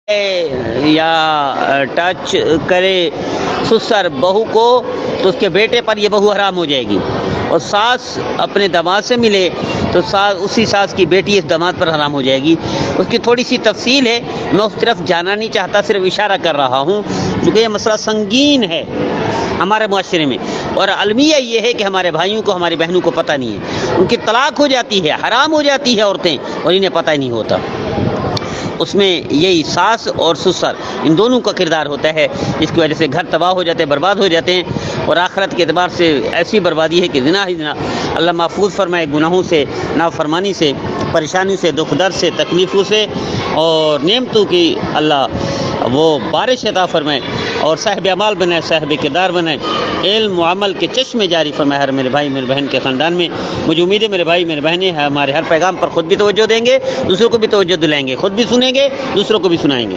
یا ٹچ کرے سسر بہو کو تو اس کے بیٹے پر یہ بہو حرام ہو جائے گی، اور ساس اپنے داماد سے ملے تو اسی ساس کی بیٹی اس داماد پر حرام ہو جائے گی۔ اس کی تھوڑی سی تفصیل ہے، میں اس طرف جانا نہیں چاہتا، صرف اشارہ کر رہا ہوں کیونکہ یہ مسئلہ سنگین ہے ہمارے معاشرے میں، اور المیہ یہ ہے کہ ہمارے بھائیوں کو، ہماری بہنوں کو پتہ نہیں ہے، ان کی طلاق ہو جاتی ہے، حرام ہو جاتی ہے عورتیں، اور انہیں پتہ ہی نہیں ہوتا۔ اس میں یہی ساس اور سسر ان دونوں کا کردار ہوتا ہے، جس کی وجہ سے گھر تباہ ہو جاتے ہیں، برباد ہو جاتے ہیں، اور آخرت کے اعتبار سے ایسی بربادی ہے کہ زنا ہی زنا۔ اللہ محفوظ فرمائے گناہوں سے، نافرمانی سے، پریشانی سے، دکھ درد سے، تکلیفوں سے، اور نعمتوں کی اللہ وہ بارش عطا فرمائے، اور صاحب اعمال بنائے، صاحب کردار بنائے، علم و عمل کے چشمے جاری فرمائے ہر میرے بھائی میرے بہن کے خاندان میں۔ مجھے امید ہے میرے بھائی میرے بہنیں ہمارے ہر پیغام پر خود بھی توجہ دیں گے، دوسروں کو بھی توجہ دلائیں گے، خود بھی سنیں گے، دوسروں کو بھی سنائیں گے۔